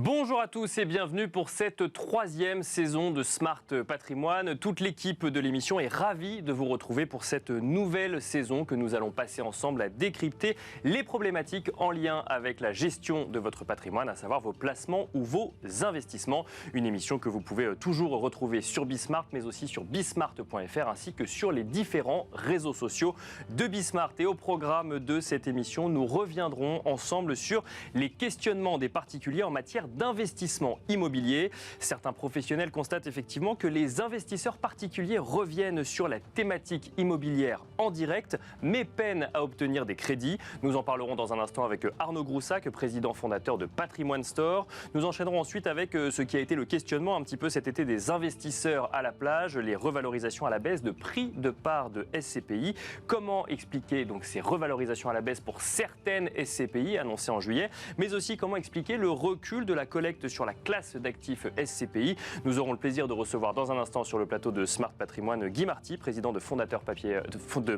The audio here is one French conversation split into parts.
Bonjour à tous et bienvenue pour cette troisième saison de Smart Patrimoine. Toute l'équipe de l'émission est ravie de vous retrouver pour cette nouvelle saison que nous allons passer ensemble à décrypter les problématiques en lien avec la gestion de votre patrimoine, à savoir vos placements ou vos investissements. Une émission que vous pouvez toujours retrouver sur Bismart, mais aussi sur bismart.fr ainsi que sur les différents réseaux sociaux de Bismart. Et au programme de cette émission, nous reviendrons ensemble sur les questionnements des particuliers en matière d'investissement immobilier. Certains professionnels constatent effectivement que les investisseurs particuliers reviennent sur la thématique immobilière en direct, mais peinent à obtenir des crédits. Nous en parlerons dans un instant avec Arnaud Groussac, président fondateur de Patrimoine Store. Nous enchaînerons ensuite avec ce qui a été le questionnement un petit peu cet été des investisseurs à la plage, les revalorisations à la baisse de prix de part de SCPI. Comment expliquer donc ces revalorisations à la baisse pour certaines SCPI annoncées en juillet, mais aussi comment expliquer le recul de la collecte sur la classe d'actifs SCPI. Nous aurons le plaisir de recevoir dans un instant sur le plateau de Smart Patrimoine Guy Marty, président fondateur de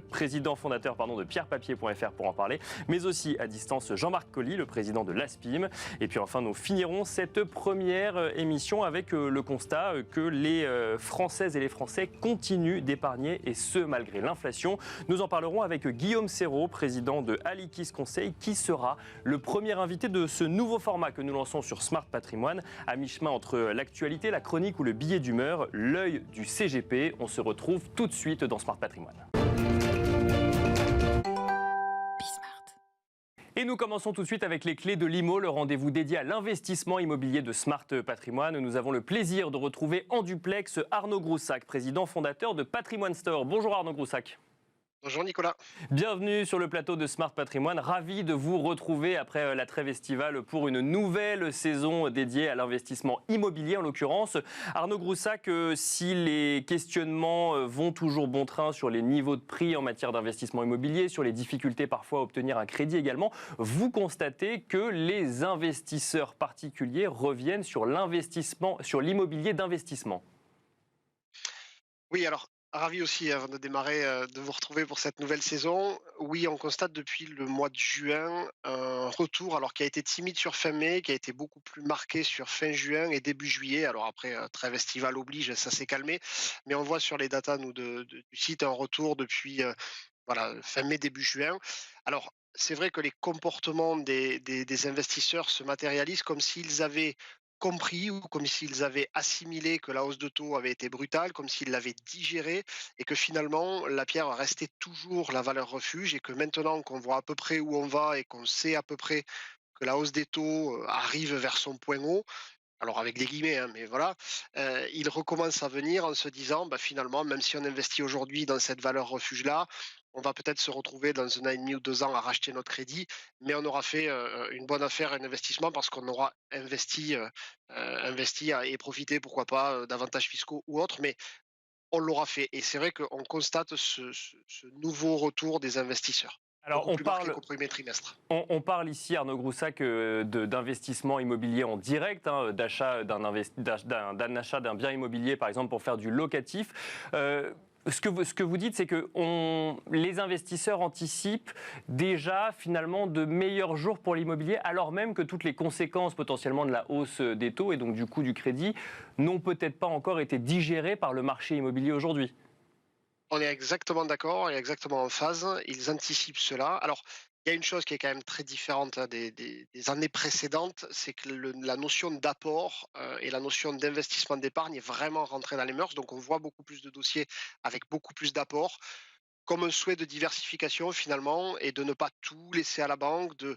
pierrepapier.fr pour en parler, mais aussi à distance Jean-Marc Colly, le président de l'ASPIM. Et puis enfin, nous finirons cette première émission avec le constat que les Françaises et les Français continuent d'épargner, et ce malgré l'inflation. Nous en parlerons avec Guillaume Serrault, président de Alikis Conseil, qui sera le premier invité de ce nouveau format que nous lançons sur Smart Patrimoine, à mi-chemin entre l'actualité, la chronique ou le billet d'humeur, l'œil du CGP. On se retrouve tout de suite dans Smart Patrimoine. Et nous commençons tout de suite avec les clés de l'IMO, le rendez-vous dédié à l'investissement immobilier de Smart Patrimoine. Nous avons le plaisir de retrouver en duplex Arnaud Groussac, président fondateur de Patrimoine Store. Bonjour Arnaud Groussac. Bonjour Nicolas. Bienvenue sur le plateau de Smart Patrimoine. Ravi de vous retrouver après la trêve estivale pour une nouvelle saison dédiée à l'investissement immobilier en l'occurrence. Arnaud Groussac, si les questionnements vont toujours bon train sur les niveaux de prix en matière d'investissement immobilier, sur les difficultés parfois à obtenir un crédit également, vous constatez que les investisseurs particuliers reviennent sur l'investissement, sur l'immobilier d'investissement. Oui, alors ravi aussi avant de démarrer de vous retrouver pour cette nouvelle saison. Oui, on constate depuis le mois de juin un retour, alors qui a été timide sur fin mai, qui a été beaucoup plus marqué sur fin juin et début juillet. Alors après, trêve estivale oblige, ça s'est calmé, mais on voit sur les datas du site un retour depuis fin mai, début juin. Alors c'est vrai que les comportements des investisseurs se matérialisent comme s'ils avaient compris ou comme s'ils avaient assimilé que la hausse de taux avait été brutale, comme s'ils l'avaient digéré et que finalement la pierre restait toujours la valeur refuge et que maintenant qu'on voit à peu près où on va et qu'on sait à peu près que la hausse des taux arrive vers son point haut, alors avec des guillemets, hein, mais voilà, il recommence à venir en se disant, finalement, même si on investit aujourd'hui dans cette valeur refuge-là, on va peut-être se retrouver dans un an et demi ou 2 ans à racheter notre crédit, mais on aura fait une bonne affaire, un investissement, parce qu'on aura investi et profité, pourquoi pas, d'avantages fiscaux ou autres, mais on l'aura fait. Et c'est vrai qu'on constate ce nouveau retour des investisseurs, Alors beaucoup plus marqué qu'au premier trimestre. on parle ici, Arnaud Groussac, d'investissement immobilier en direct, hein, d'achat d'un achat d'un bien immobilier, par exemple, pour faire du locatif. Ce que vous dites, c'est que les investisseurs anticipent déjà finalement de meilleurs jours pour l'immobilier, alors même que toutes les conséquences potentiellement de la hausse des taux et donc du coût du crédit n'ont peut-être pas encore été digérées par le marché immobilier aujourd'hui. On est exactement d'accord et exactement en phase. Ils anticipent cela. Alors, il y a une chose qui est quand même très différente, hein, des années précédentes, c'est que la notion d'apport et la notion d'investissement d'épargne est vraiment rentrée dans les mœurs. Donc, on voit beaucoup plus de dossiers avec beaucoup plus d'apports, comme un souhait de diversification finalement et de ne pas tout laisser à la banque, de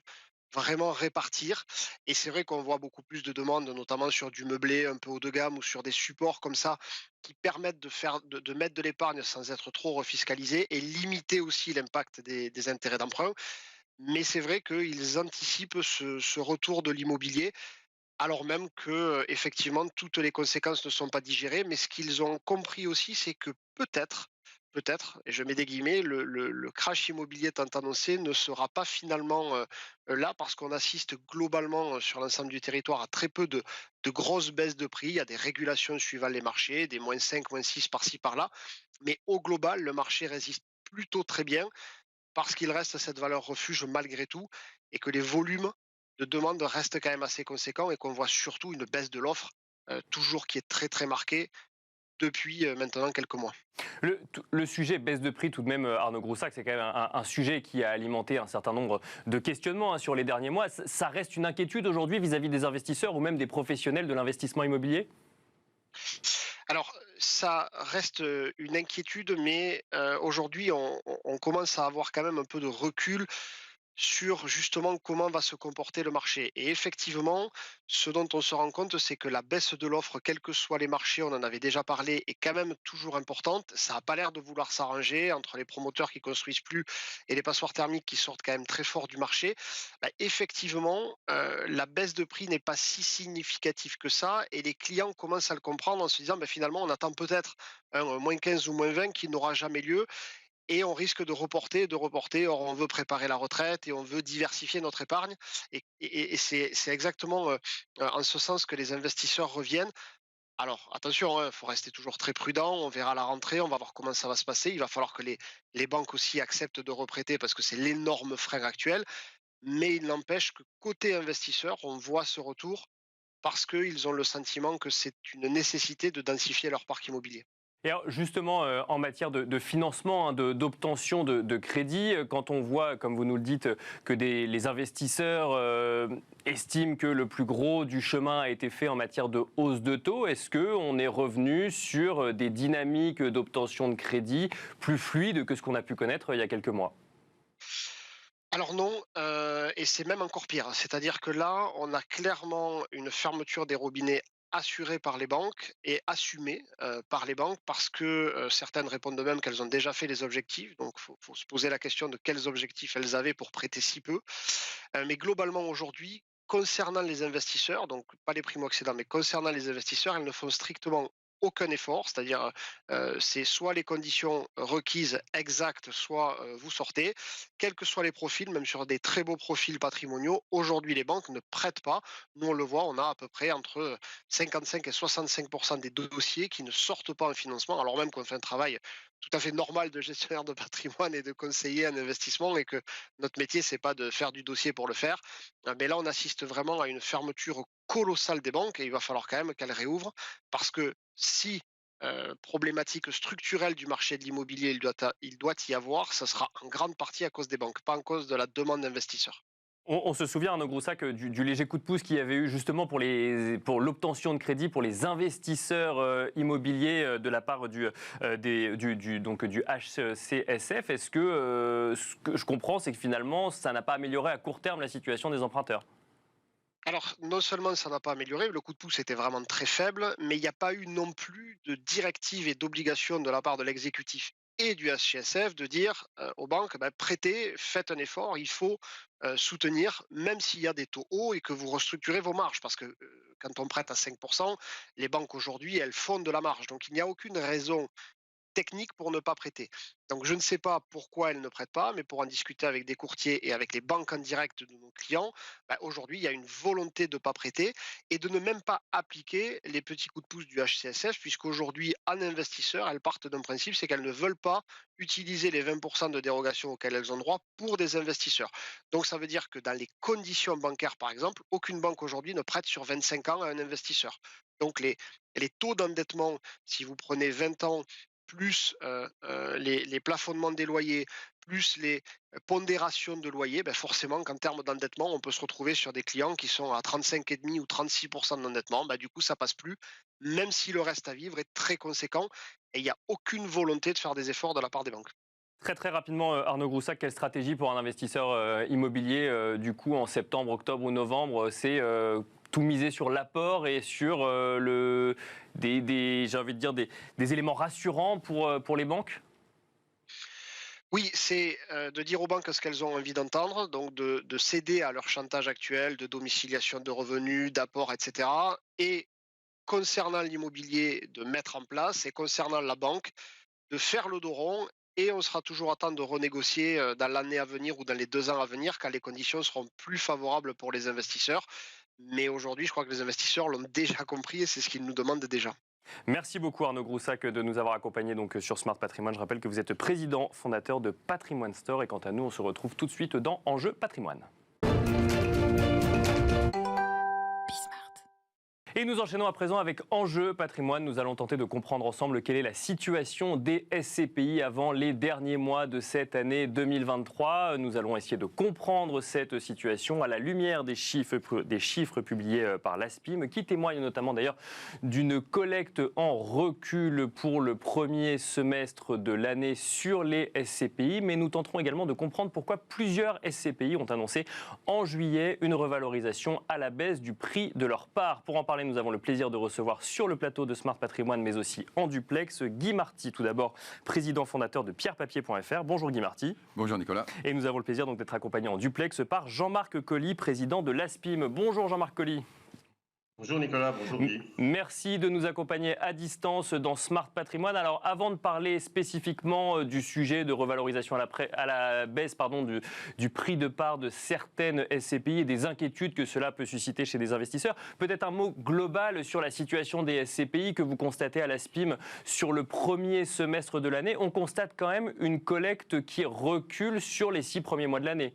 vraiment répartir. Et c'est vrai qu'on voit beaucoup plus de demandes, notamment sur du meublé un peu haut de gamme ou sur des supports comme ça qui permettent de mettre de l'épargne sans être trop refiscalisé et limiter aussi l'impact des intérêts d'emprunt. Mais c'est vrai qu'ils anticipent ce retour de l'immobilier, alors même que effectivement toutes les conséquences ne sont pas digérées. Mais ce qu'ils ont compris aussi, c'est que peut-être, et je mets des guillemets, le crash immobilier tant annoncé ne sera pas finalement là, parce qu'on assiste globalement sur l'ensemble du territoire à très peu de grosses baisses de prix. Il y a des régulations suivant les marchés, des -5, -6 par-ci par-là. Mais au global, le marché résiste plutôt très bien parce qu'il reste cette valeur refuge malgré tout et que les volumes de demande reste quand même assez conséquent et qu'on voit surtout une baisse de l'offre, toujours qui est très, très marquée depuis, maintenant quelques mois. Le sujet baisse de prix, tout de même, Arnaud Groussac, c'est quand même un sujet qui a alimenté un certain nombre de questionnements sur les derniers mois. Ça reste une inquiétude aujourd'hui vis-à-vis des investisseurs ou même des professionnels de l'investissement immobilier? Alors, ça reste, une inquiétude, mais aujourd'hui, on commence à avoir quand même un peu de recul sur justement comment va se comporter le marché. Et effectivement, ce dont on se rend compte, c'est que la baisse de l'offre, quels que soient les marchés, on en avait déjà parlé, est quand même toujours importante. Ça n'a pas l'air de vouloir s'arranger entre les promoteurs qui construisent plus et les passoires thermiques qui sortent quand même très fort du marché. Bah, effectivement, la baisse de prix n'est pas si significative que ça et les clients commencent à le comprendre en se disant, bah, finalement, on attend peut-être un moins 15 ou moins 20 qui n'aura jamais lieu et on risque de reporter, de reporter. Or, on veut préparer la retraite et on veut diversifier notre épargne. Et c'est exactement en ce sens que les investisseurs reviennent. Alors, attention, il faut rester toujours très prudent. On verra la rentrée, on va voir comment ça va se passer. Il va falloir que les banques aussi acceptent de reprêter parce que c'est l'énorme frein actuel. Mais il n'empêche que côté investisseur, on voit ce retour parce qu'ils ont le sentiment que c'est une nécessité de densifier leur parc immobilier. Et alors justement, en matière de financement, hein, d'obtention de crédit, quand on voit, comme vous nous le dites, que les investisseurs estiment que le plus gros du chemin a été fait en matière de hausse de taux, est-ce qu'on est revenu sur des dynamiques d'obtention de crédit plus fluides que ce qu'on a pu connaître il y a quelques mois? Alors non, et c'est même encore pire. C'est-à-dire que là, on a clairement une fermeture des robinets assurée par les banques et assumée, par les banques parce que, certaines répondent de même qu'elles ont déjà fait les objectifs. Donc faut se poser la question de quels objectifs elles avaient pour prêter si peu. Mais globalement aujourd'hui, concernant les investisseurs, donc pas les primo-accédants, mais concernant les investisseurs, elles ne font strictement aucun effort. C'est-à-dire, c'est soit les conditions requises exactes, soit, vous sortez. Quels que soient les profils, même sur des très beaux profils patrimoniaux, aujourd'hui les banques ne prêtent pas. Nous on le voit, on a à peu près entre 55 et 65 des dossiers qui ne sortent pas en financement, alors même qu'on fait un travail tout à fait normal de gestionnaire de patrimoine et de conseiller en investissement et que notre métier, c'est pas de faire du dossier pour le faire. Mais là, on assiste vraiment à une fermeture colossale des banques et il va falloir quand même qu'elles réouvrent parce que si problématique structurelle du marché de l'immobilier, il doit y avoir, ça sera en grande partie à cause des banques, pas en cause de la demande d'investisseurs. On se souvient, Arnaud Groussac, du léger coup de pouce qu'il y avait eu justement pour l'obtention de crédit pour les investisseurs immobiliers de la part du HCSF. Est-ce que ce que je comprends, c'est que finalement, ça n'a pas amélioré à court terme la situation des emprunteurs? Alors, non seulement ça n'a pas amélioré, le coup de pouce était vraiment très faible, mais il n'y a pas eu non plus de directive et d'obligation de la part de l'exécutif et du HCSF de dire aux banques, bah, prêtez, faites un effort, il faut soutenir, même s'il y a des taux hauts et que vous restructurez vos marges. Parce que quand on prête à 5%, les banques aujourd'hui, elles font de la marge. Donc, il n'y a aucune raison technique pour ne pas prêter. Donc je ne sais pas pourquoi elles ne prêtent pas, mais pour en discuter avec des courtiers et avec les banques en direct de nos clients, bah, aujourd'hui il y a une volonté de ne pas prêter et de ne même pas appliquer les petits coups de pouce du HCSF, puisqu'aujourd'hui en investisseur, elles partent d'un principe, c'est qu'elles ne veulent pas utiliser les 20% de dérogation auxquelles elles ont droit pour des investisseurs. Donc ça veut dire que dans les conditions bancaires, par exemple, aucune banque aujourd'hui ne prête sur 25 ans à un investisseur. Donc les taux d'endettement, si vous prenez 20 ans plus les plafonnements des loyers, plus les pondérations de loyers, ben forcément qu'en termes d'endettement, on peut se retrouver sur des clients qui sont à 35,5 ou 36% d'endettement. Ben, du coup, ça passe plus, même si le reste à vivre est très conséquent et il n'y a aucune volonté de faire des efforts de la part des banques. Très très rapidement, Arnaud Groussac, quelle stratégie pour un investisseur immobilier du coup en septembre, octobre ou novembre? C'est tout miser sur l'apport et sur j'ai envie de dire des éléments rassurants pour les banques? Oui, c'est de dire aux banques ce qu'elles ont envie d'entendre, donc de céder à leur chantage actuel de domiciliation de revenus, d'apport, etc. Et concernant l'immobilier, de mettre en place et concernant la banque, de faire le dos rond et on sera toujours à temps de renégocier dans l'année à venir ou dans les 2 ans à venir quand les conditions seront plus favorables pour les investisseurs. Mais aujourd'hui, je crois que les investisseurs l'ont déjà compris et c'est ce qu'ils nous demandent déjà. Merci beaucoup Arnaud Groussac de nous avoir accompagnés donc sur Smart Patrimoine. Je rappelle que vous êtes président fondateur de Patrimoine Store et quant à nous, on se retrouve tout de suite dans Enjeu Patrimoine. Et nous enchaînons à présent avec Enjeu Patrimoine. Nous allons tenter de comprendre ensemble quelle est la situation des SCPI avant les derniers mois de cette année 2023. Nous allons essayer de comprendre cette situation à la lumière des chiffres publiés par l'ASPIM, qui témoignent notamment d'ailleurs d'une collecte en recul pour le premier semestre de l'année sur les SCPI. Mais nous tenterons également de comprendre pourquoi plusieurs SCPI ont annoncé en juillet une revalorisation à la baisse du prix de leur part. Pour en parler, nous avons le plaisir de recevoir sur le plateau de Smart Patrimoine, mais aussi en duplex, Guy Marty, tout d'abord président fondateur de pierrepapier.fr. Bonjour Guy Marty. Bonjour Nicolas. Et nous avons le plaisir donc d'être accompagné en duplex par Jean-Marc Colly, président de l'ASPIM. Bonjour Jean-Marc Colly. Bonjour Nicolas, bonjour Guy. Merci de nous accompagner à distance dans Smart Patrimoine. Alors avant de parler spécifiquement du sujet de revalorisation à la baisse du prix de part de certaines SCPI et des inquiétudes que cela peut susciter chez des investisseurs, peut-être un mot global sur la situation des SCPI que vous constatez à l'ASPIM sur le premier semestre de l'année. On constate quand même une collecte qui recule sur les 6 premiers mois de l'année.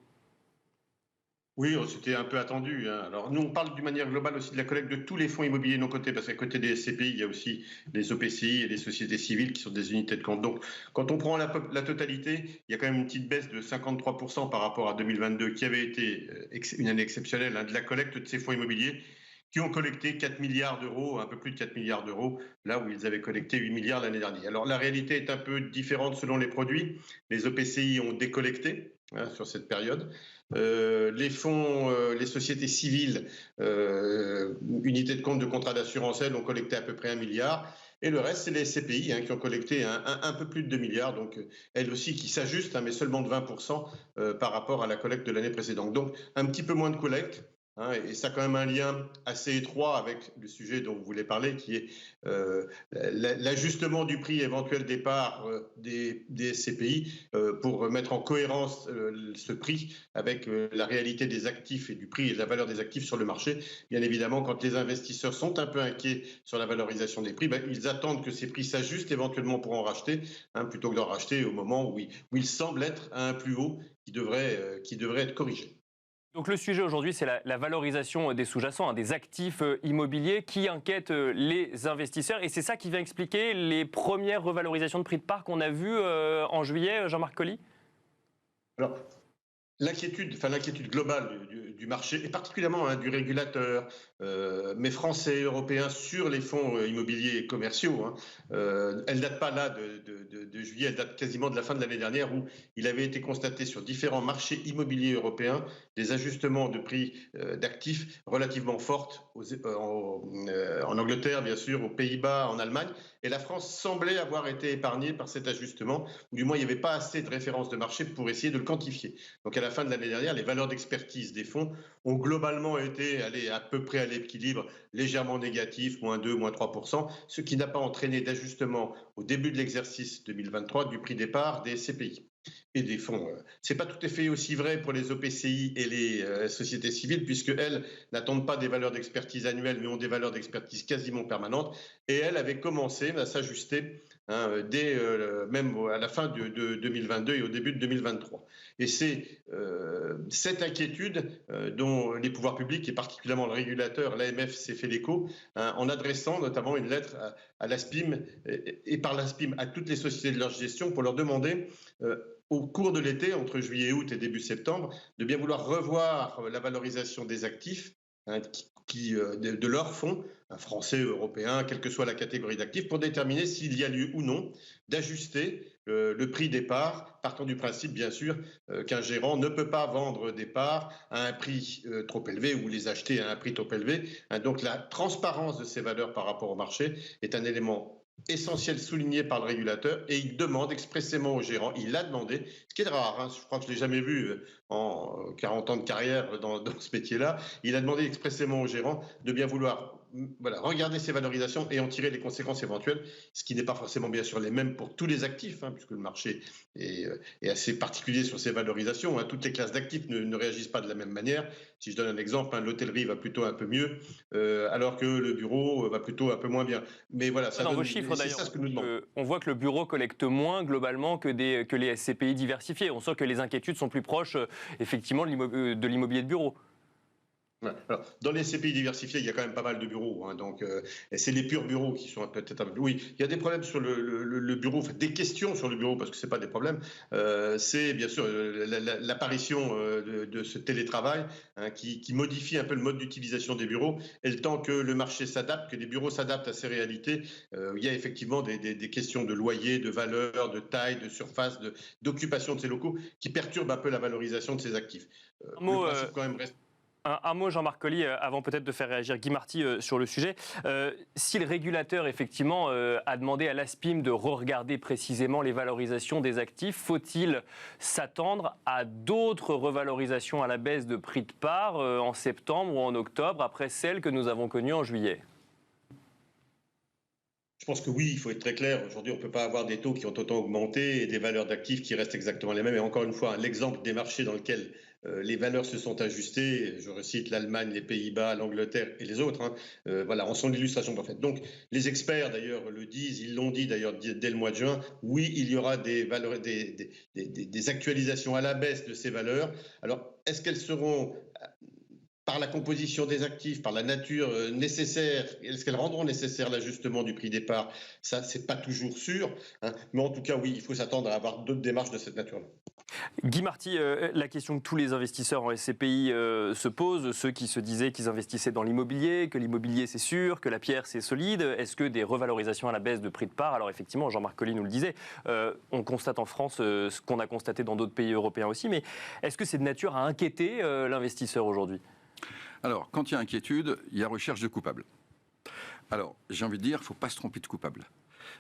Oui, c'était un peu attendu. Alors nous, on parle d'une manière globale aussi de la collecte de tous les fonds immobiliers non cotés, parce qu'à côté des SCPI, il y a aussi les OPCI et les sociétés civiles qui sont des unités de compte. Donc quand on prend la totalité, il y a quand même une petite baisse de 53% par rapport à 2022, qui avait été une année exceptionnelle, de la collecte de ces fonds immobiliers qui ont collecté 4 milliards d'euros, un peu plus de 4 milliards d'euros, là où ils avaient collecté 8 milliards l'année dernière. Alors la réalité est un peu différente selon les produits. Les OPCI ont décollecté sur cette période. Les fonds, les sociétés civiles, unités de compte de contrat d'assurance, elles ont collecté à peu près 1 milliard. Et le reste, c'est les SCPI qui ont collecté un peu plus de 2 milliards, donc elles aussi qui s'ajustent, mais seulement de 20% par rapport à la collecte de l'année précédente. Donc un petit peu moins de collecte. Et ça a quand même un lien assez étroit avec le sujet dont vous voulez parler, qui est l'ajustement du prix éventuel des parts des SCPI pour mettre en cohérence ce prix avec la réalité des actifs et du prix et de la valeur des actifs sur le marché. Bien évidemment, quand les investisseurs sont un peu inquiets sur la valorisation des prix, ils attendent que ces prix s'ajustent éventuellement pour en racheter, plutôt que d'en racheter au moment où il semble être à un plus haut qui devrait être corrigé. Donc le sujet aujourd'hui, c'est la valorisation des sous-jacents, des actifs immobiliers qui inquiètent les investisseurs. Et c'est ça qui vient expliquer les premières revalorisations de prix de part qu'on a vues en juillet, Jean-Marc Colly ? Alors, l'inquiétude globale du marché, et particulièrement du régulateur, mais français, européen, sur les fonds immobiliers commerciaux, elle ne date pas là de juillet, elle date quasiment de la fin de l'année dernière, où il avait été constaté sur différents marchés immobiliers européens des ajustements de prix d'actifs relativement forts en Angleterre, bien sûr, aux Pays-Bas, en Allemagne. Et la France semblait avoir été épargnée par cet ajustement, ou du moins il n'y avait pas assez de références de marché pour essayer de le quantifier. Donc à la fin de l'année dernière, les valeurs d'expertise des fonds ont globalement été allées à peu près à l'équilibre, légèrement négatif, moins 2, moins 3%, ce qui n'a pas entraîné d'ajustement au début de l'exercice 2023 du prix des parts des CPI et des fonds. Ce n'est pas tout à fait aussi vrai pour les OPCI et les sociétés civiles, puisqu'elles n'attendent pas des valeurs d'expertise annuelles, mais ont des valeurs d'expertise quasiment permanentes. Et elles avaient commencé à s'ajuster dès même à la fin de 2022 et au début de 2023. Et c'est cette inquiétude dont les pouvoirs publics, et particulièrement le régulateur, l'AMF, s'est fait l'écho, en adressant notamment une lettre à l'ASPIM et par l'ASPIM à toutes les sociétés de leur gestion pour leur demander au cours de l'été, entre juillet et août et début septembre, de bien vouloir revoir la valorisation des actifs de leurs fonds, français, européens, quelle que soit la catégorie d'actifs, pour déterminer s'il y a lieu ou non d'ajuster le prix des parts, partant du principe, bien sûr, qu'un gérant ne peut pas vendre des parts à un prix trop élevé ou les acheter à un prix trop élevé. Donc la transparence de ces valeurs par rapport au marché est un élément essentiel souligné par le régulateur, et il demande expressément au gérant, il l'a demandé, ce qui est rare, je crois que je ne l'ai jamais vu en 40 ans de carrière dans ce métier-là, il a demandé expressément au gérant de bien vouloir regarder ces valorisations et en tirer les conséquences éventuelles, ce qui n'est pas forcément bien sûr les mêmes pour tous les actifs, puisque le marché est assez particulier sur ces valorisations. Toutes les classes d'actifs ne réagissent pas de la même manière. Si je donne un exemple, l'hôtellerie va plutôt un peu mieux, alors que le bureau va plutôt un peu moins bien. Mais voilà, ça donne, vos chiffres d'ailleurs, ça ce que nous demandons. On voit que le bureau collecte moins globalement que les SCPI diversifiés. On sent que les inquiétudes sont plus proches effectivement de l'immobilier de bureau. Ouais. Alors, dans les SCPI diversifiés, il y a quand même pas mal de bureaux, hein, donc et c'est les purs bureaux qui sont peut-être un peu. Oui, il y a des problèmes sur le bureau, enfin, des questions sur le bureau parce que c'est pas des problèmes. C'est bien sûr l'apparition de ce télétravail, hein, qui modifie un peu le mode d'utilisation des bureaux. Et le temps que le marché s'adapte, que les bureaux s'adaptent à ces réalités, il y a effectivement des questions de loyer, de valeur, de taille, de surface, d'occupation de ces locaux qui perturbent un peu la valorisation de ces actifs. Un Le mot, principe quand même reste. un mot, Jean-Marc Colly, avant peut-être de faire réagir Guy Marty sur le sujet. Si le régulateur, effectivement, a demandé à l'ASPIM de re-regarder précisément les valorisations des actifs, faut-il s'attendre à d'autres revalorisations à la baisse de prix de part en septembre ou en octobre, après celles que nous avons connues en juillet ? Je pense que oui, il faut être très clair. Aujourd'hui, on ne peut pas avoir des taux qui ont autant augmenté et des valeurs d'actifs qui restent exactement les mêmes. Et encore une fois, l'exemple des marchés dans lesquels les valeurs se sont ajustées, je recite l'Allemagne, les Pays-Bas, l'Angleterre et les autres, hein, voilà, en sont l'illustration parfaite. Donc, les experts d'ailleurs le disent, ils l'ont dit d'ailleurs dès le mois de juin, oui, il y aura des actualisations à la baisse de ces valeurs. Alors, est-ce qu'elles seront par la composition des actifs, par la nature nécessaire, est-ce qu'elles rendront nécessaire l'ajustement du prix des parts? Ça, c'est pas toujours sûr, hein, mais en tout cas, oui, il faut s'attendre à avoir d'autres démarches de cette nature-là. Guy Marty, la question que tous les investisseurs en SCPI se posent, ceux qui se disaient qu'ils investissaient dans l'immobilier, que l'immobilier c'est sûr, que la pierre c'est solide, est-ce que des revalorisations à la baisse de prix de part? Alors effectivement, Jean-Marc Colly nous le disait, on constate en France ce qu'on a constaté dans d'autres pays européens aussi, mais est-ce que c'est de nature à inquiéter l'investisseur aujourd'hui? Alors, quand il y a inquiétude, il y a recherche de coupables. Alors, j'ai envie de dire, il ne faut pas se tromper de coupable.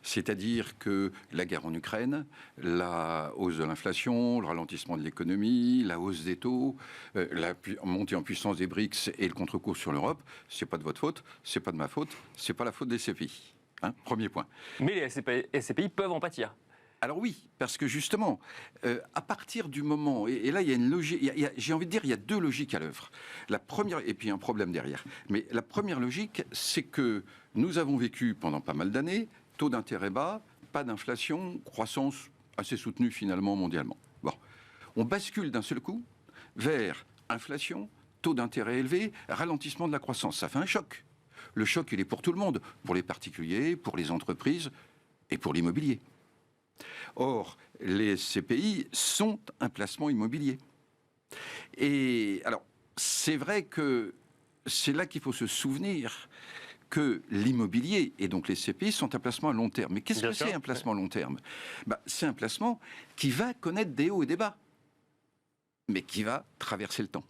C'est-à-dire que la guerre en Ukraine, la hausse de l'inflation, le ralentissement de l'économie, la hausse des taux, la montée en puissance des BRICS et le contre-coup sur l'Europe, c'est pas de votre faute, c'est pas de ma faute, c'est pas la faute des SCPI. Hein, premier point. Mais les SCPI peuvent en pâtir. Alors oui, parce que justement, à partir du moment, et là il y a une logique, j'ai envie de dire, il y a deux logiques à l'œuvre. La première, et puis un problème derrière. Mais la première logique, c'est que nous avons vécu pendant pas mal d'années, taux d'intérêt bas, pas d'inflation, croissance assez soutenue finalement mondialement. Bon, on bascule d'un seul coup vers inflation, taux d'intérêt élevé, ralentissement de la croissance. Ça fait un choc. Le choc, il est pour tout le monde, pour les particuliers, pour les entreprises et pour l'immobilier. Or, les SCPI sont un placement immobilier. Et alors, c'est vrai que c'est là qu'il faut se souvenir que l'immobilier et donc les SCPI sont un placement à long terme. Mais qu'est-ce que c'est un placement à long terme? C'est un placement qui va connaître des hauts et des bas, mais qui va traverser le temps.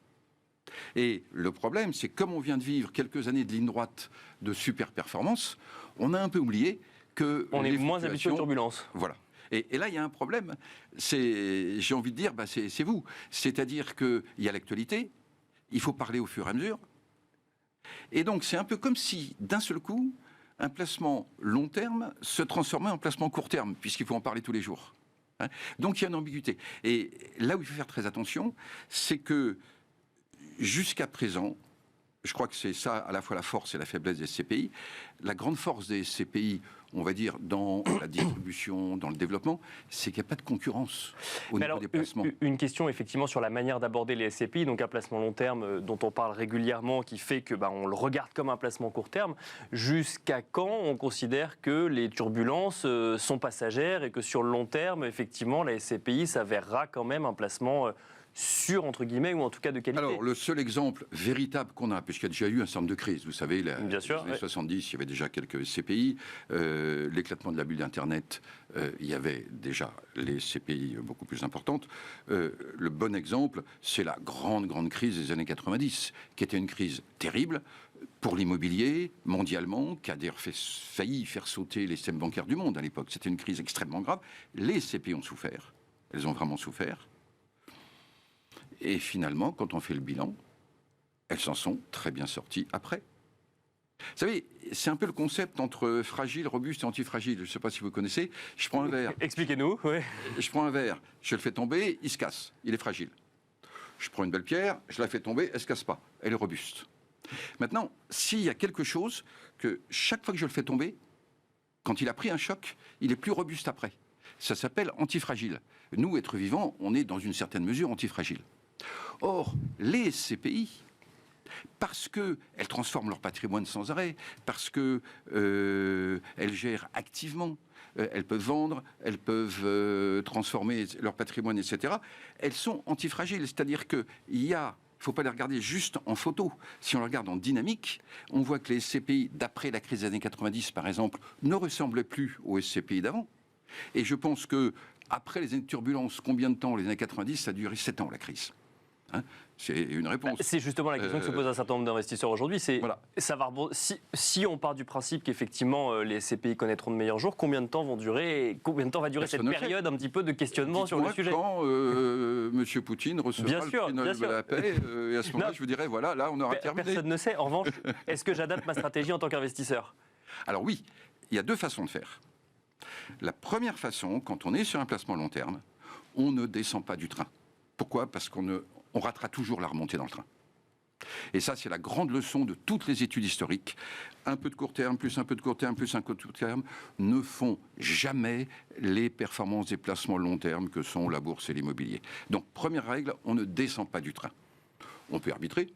Et le problème, c'est comme on vient de vivre quelques années de ligne droite de super performance, on a un peu oublié que on est moins habitué aux turbulences. Voilà. Et là, il y a un problème. J'ai envie de dire, c'est vous. C'est-à-dire qu'il y a l'actualité, il faut parler au fur et à mesure. Et donc, c'est un peu comme si, d'un seul coup, un placement long terme se transformait en placement court terme, puisqu'il faut en parler tous les jours. Hein, donc, il y a une ambiguïté. Et là où il faut faire très attention, c'est que, jusqu'à présent, je crois que c'est ça à la fois la force et la faiblesse des SCPI. La grande force des SCPI, on va dire, dans la distribution, dans le développement, c'est qu'il n'y a pas de concurrence au niveau des placements. Une question effectivement sur la manière d'aborder les SCPI, donc un placement long terme dont on parle régulièrement, qui fait que on le regarde comme un placement court terme. Jusqu'à quand on considère que les turbulences sont passagères et que sur le long terme, effectivement, la SCPI s'avérera quand même un placement sûr, entre guillemets, ou en tout cas de qualité? Alors, le seul exemple véritable qu'on a, puisqu'il y a déjà eu un certain nombre de crises, vous savez, les années 70, il y avait déjà quelques CPI, l'éclatement de la bulle d'Internet, il y avait déjà les CPI beaucoup plus importantes. Le bon exemple, c'est la grande crise des années 90, qui était une crise terrible pour l'immobilier mondialement, qui a d'ailleurs failli faire sauter les systèmes bancaires du monde à l'époque. C'était une crise extrêmement grave. Les CPI ont souffert, elles ont vraiment souffert. Et finalement, quand on fait le bilan, elles s'en sont très bien sorties après. Vous savez, c'est un peu le concept entre fragile, robuste et antifragile. Je ne sais pas si vous connaissez. Je prends un verre. Expliquez-nous. Oui. Je prends un verre, je le fais tomber, il se casse, il est fragile. Je prends une belle pierre, je la fais tomber, elle ne se casse pas, elle est robuste. Maintenant, s'il y a quelque chose que chaque fois que je le fais tomber, quand il a pris un choc, il est plus robuste après. Ça s'appelle antifragile. Nous, êtres vivants, on est dans une certaine mesure antifragile. Or, les SCPI parce qu'elles transforment leur patrimoine sans arrêt, parce qu'elles gèrent activement. Elles peuvent vendre, elles peuvent transformer leur patrimoine, etc. Elles sont antifragiles, c'est-à-dire qu'il y a... Il ne faut pas les regarder juste en photo. Si on les regarde en dynamique, on voit que les SCPI, d'après la crise des années 90 par exemple, ne ressemblaient plus aux SCPI d'avant. Et je pense qu'après les années de turbulence, combien de temps? Les années 90, ça a duré 7 ans la crise. Hein, c'est une réponse. C'est justement la question que se pose un certain nombre d'investisseurs aujourd'hui. C'est voilà. Si on part du principe qu'effectivement les SCPI connaîtront de meilleurs jours, combien de temps va durer cette période un petit peu de questionnement sur le sujet? Quand M. Poutine recevra le prix Nobel de la paix, et à ce moment-là, je vous dirais, voilà, là, on aura terminé. Personne ne sait. En revanche, est-ce que j'adapte ma stratégie en tant qu'investisseur? Alors oui, il y a 2 façons de faire. La première façon, quand on est sur un placement long terme, on ne descend pas du train. Pourquoi? Parce qu'on ratera toujours la remontée dans le train. Et ça, c'est la grande leçon de toutes les études historiques. Un peu de court terme, plus un peu de court terme, plus un peu de court terme, ne font jamais les performances des placements long terme que sont la bourse et l'immobilier. Donc, première règle, on ne descend pas du train. On peut arbitrer.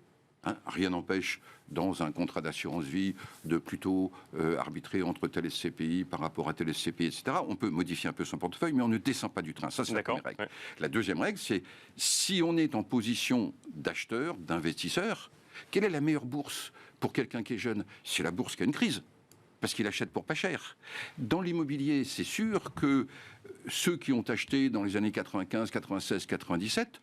Hein, rien n'empêche, dans un contrat d'assurance vie, de plutôt arbitrer entre tel SCPI par rapport à tel SCPI, etc. On peut modifier un peu son portefeuille, mais on ne descend pas du train. Ça, c'est la première règle. Ouais. La deuxième règle, c'est si on est en position d'acheteur, d'investisseur, quelle est la meilleure bourse pour quelqu'un qui est jeune? C'est la bourse qui a une crise, parce qu'il achète pour pas cher. Dans l'immobilier, c'est sûr que ceux qui ont acheté dans les années 95, 96, 97,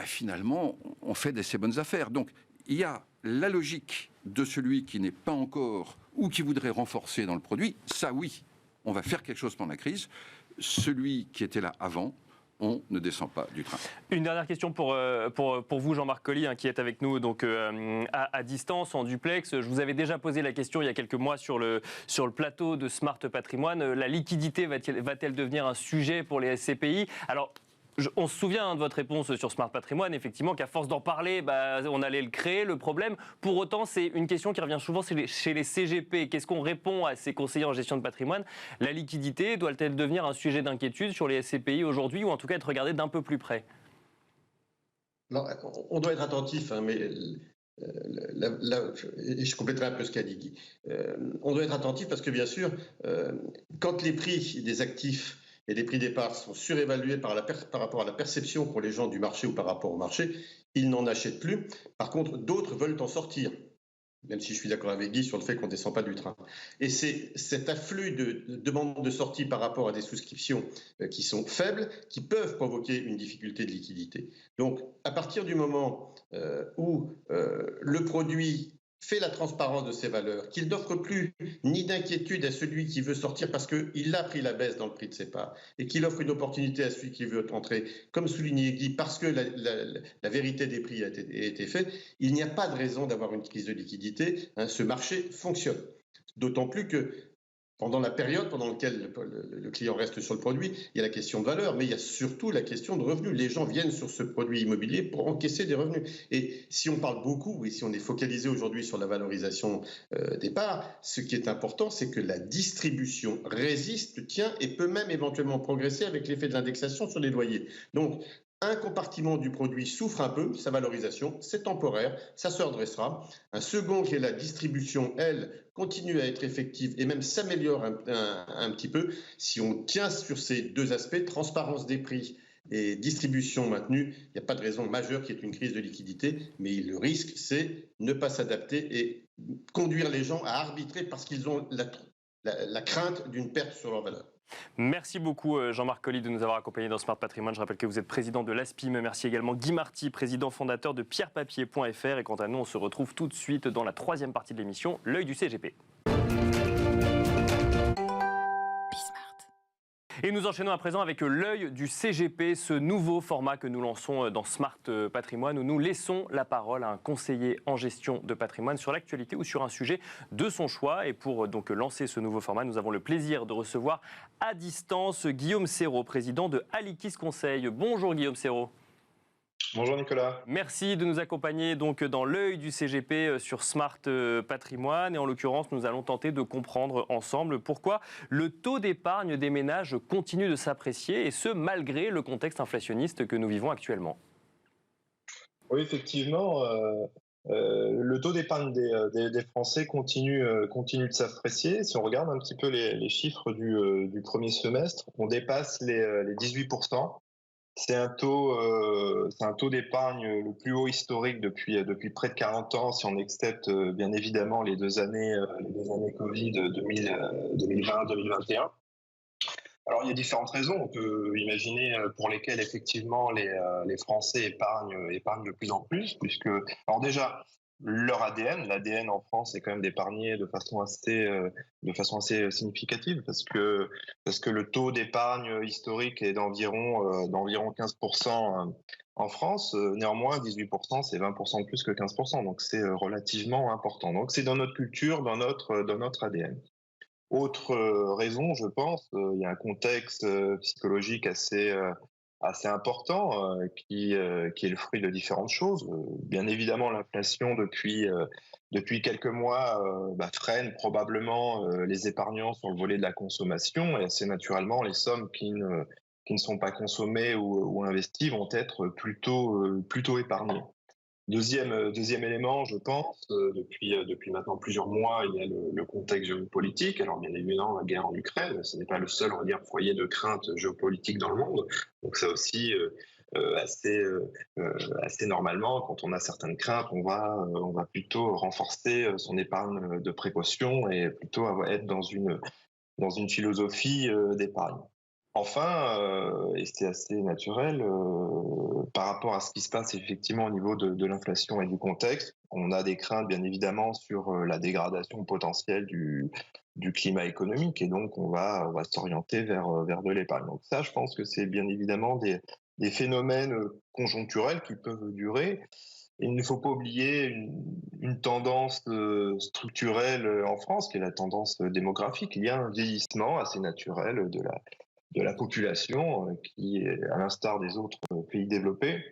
finalement, on fait ces bonnes affaires. Donc, il y a la logique de celui qui n'est pas encore ou qui voudrait renforcer dans le produit. Ça, oui, on va faire quelque chose pendant la crise. Celui qui était là avant, on ne descend pas du train. Une dernière question pour vous, Jean-Marc Colly, qui est avec nous donc, à distance, en duplex. Je vous avais déjà posé la question il y a quelques mois sur le plateau de Smart Patrimoine. La liquidité va-t-elle devenir un sujet pour les SCPI? Alors, on se souvient de votre réponse sur Smart Patrimoine, effectivement, qu'à force d'en parler, on allait le créer, le problème. Pour autant, c'est une question qui revient souvent chez les CGP. Qu'est-ce qu'on répond à ces conseillers en gestion de patrimoine? La liquidité doit-elle devenir un sujet d'inquiétude sur les SCPI aujourd'hui, ou en tout cas être regardée d'un peu plus près? Non, on doit être attentif, mais et je compléterai un peu ce qu'a dit Guy. On doit être attentif parce que, bien sûr, quand les prix des actifs et les prix des parts sont surévalués par rapport à la perception qu'ont les gens du marché ou par rapport au marché, ils n'en achètent plus. Par contre, d'autres veulent en sortir, même si je suis d'accord avec Guy sur le fait qu'on ne descend pas du train. Et c'est cet afflux de demandes de sortie par rapport à des souscriptions qui sont faibles qui peuvent provoquer une difficulté de liquidité. Donc, à partir du moment où le produit fait la transparence de ses valeurs, qu'il n'offre plus ni d'inquiétude à celui qui veut sortir parce qu'il a pris la baisse dans le prix de ses parts, et qu'il offre une opportunité à celui qui veut entrer, comme souligné Guy, parce que la vérité des prix a été faite, il n'y a pas de raison d'avoir une crise de liquidité. Ce marché fonctionne. D'autant plus que pendant la période pendant laquelle le client reste sur le produit, il y a la question de valeur, mais il y a surtout la question de revenus. Les gens viennent sur ce produit immobilier pour encaisser des revenus. Et si on parle beaucoup, et si on est focalisé aujourd'hui sur la valorisation des parts, ce qui est important, c'est que la distribution résiste, tient et peut même éventuellement progresser avec l'effet de l'indexation sur les loyers. Donc, un compartiment du produit souffre un peu, sa valorisation, c'est temporaire, ça se redressera. Un second qui est la distribution, elle, continue à être effective et même s'améliore un petit peu. Si on tient sur ces deux aspects, transparence des prix et distribution maintenue, il n'y a pas de raison majeure qu'il y ait une crise de liquidité, mais le risque, c'est ne pas s'adapter et conduire les gens à arbitrer parce qu'ils ont la crainte d'une perte sur leur valeur. Merci beaucoup Jean-Marc Colly de nous avoir accompagnés dans Smart Patrimoine. Je rappelle que vous êtes président de l'ASPIM. Merci également Guy Marty, président fondateur de pierrepapier.fr. Et quant à nous, on se retrouve tout de suite dans la troisième partie de l'émission, l'œil du CGP. Et nous enchaînons à présent avec l'œil du CGP, ce nouveau format que nous lançons dans Smart Patrimoine, où nous laissons la parole à un conseiller en gestion de patrimoine sur l'actualité ou sur un sujet de son choix. Et pour donc lancer ce nouveau format, nous avons le plaisir de recevoir à distance Guillaume Serrault, président de Alikis Conseil. Bonjour Guillaume Serrault. Bonjour Nicolas. Merci de nous accompagner donc dans l'œil du CGP sur Smart Patrimoine. Et en l'occurrence, nous allons tenter de comprendre ensemble pourquoi le taux d'épargne des ménages continue de s'apprécier, et ce malgré le contexte inflationniste que nous vivons actuellement. Oui, effectivement, Le taux d'épargne des Français continue de s'apprécier. Si on regarde un petit peu les chiffres du premier semestre, on dépasse les 18%. C'est un taux d'épargne le plus haut historique depuis près de 40 ans, si on excepte bien évidemment les deux années Covid 2020-2021. Alors, il y a différentes raisons. On peut imaginer pour lesquelles, effectivement, les Français épargnent de plus en plus, puisque, alors déjà, leur l'ADN en France, c'est quand même d'épargner de façon assez significative, parce que le taux d'épargne historique est d'environ 15% en France. Néanmoins, 18%, c'est 20% de plus que 15%, donc c'est relativement important. Donc, c'est dans notre culture, dans notre ADN. Autre raison, je pense, il y a un contexte psychologique assez important qui est le fruit de différentes choses. Bien évidemment, l'inflation depuis quelques mois freine probablement les épargnants sur le volet de la consommation, et assez naturellement, les sommes qui ne sont pas consommées ou investies vont être plutôt épargnées. Deuxième élément, je pense, depuis maintenant plusieurs mois, il y a le contexte géopolitique. Alors bien évidemment, la guerre en Ukraine, ce n'est pas le seul, on va dire, foyer de crainte géopolitique dans le monde. Donc ça aussi, assez normalement, quand on a certaines craintes, on va plutôt renforcer son épargne de précaution et plutôt être dans une philosophie d'épargne. Enfin, et c'est assez naturel, par rapport à ce qui se passe effectivement au niveau de l'inflation et du contexte, on a des craintes bien évidemment sur la dégradation potentielle du climat économique, et donc on va s'orienter vers de l'épargne. Donc ça, je pense que c'est bien évidemment des phénomènes conjoncturels qui peuvent durer. Il ne faut pas oublier une tendance structurelle en France, qui est la tendance démographique. Il y a un vieillissement assez naturel de la population qui est à l'instar des autres pays développés.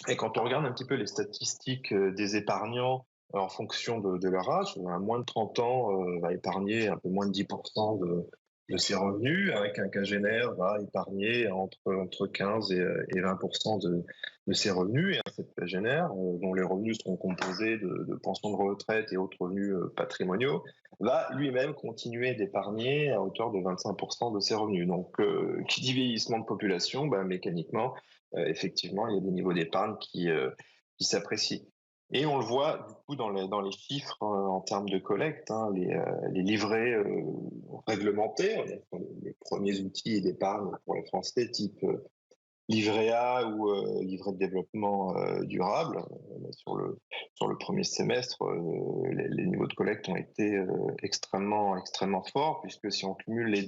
Et quand on regarde un petit peu les statistiques des épargnants en fonction de leur âge, un moins de 30 ans va épargner un peu moins de 10% de ses revenus, avec un quinquagénaire va épargner entre 15 et 20% de ses revenus, et un septuagénaire, dont les revenus seront composés de pensions de retraite et autres revenus patrimoniaux, va lui-même continuer d'épargner à hauteur de 25% de ses revenus. Donc, qui dit vieillissement de population, mécaniquement, effectivement, il y a des niveaux d'épargne qui s'apprécient. Et on le voit du coup dans les chiffres en termes de collecte, les livrets réglementés, les premiers outils d'épargne pour les Français, type livret A ou livret de développement durable. Sur le premier semestre, les niveaux de collecte ont été extrêmement forts, puisque si on cumule les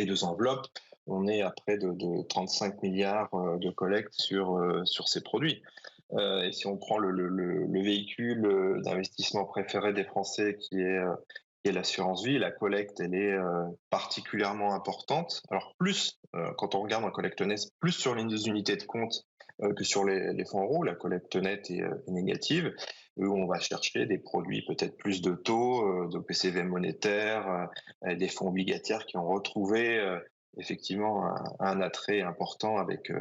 deux enveloppes, on est à près de 35 milliards de collecte sur ces produits. Et si on prend le véhicule d'investissement préféré des Français, qui est l'assurance vie, la collecte, elle est particulièrement importante. Alors quand on regarde en collecte nette, plus sur les unités de compte que sur les fonds euros, la collecte nette est négative, où on va chercher des produits peut-être plus de taux, de PCV monétaire, des fonds obligataires qui ont retrouvé effectivement un attrait important avec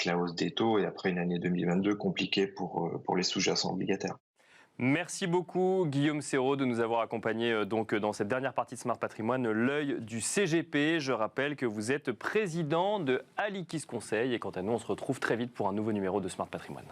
la hausse des taux, et après une année 2022 compliquée pour les sous-jacents obligataires. Merci beaucoup Guillaume Serrault de nous avoir accompagnés donc dans cette dernière partie de Smart Patrimoine, l'œil du CGP. Je rappelle que vous êtes président de Alikis Conseil, et quant à nous, on se retrouve très vite pour un nouveau numéro de Smart Patrimoine.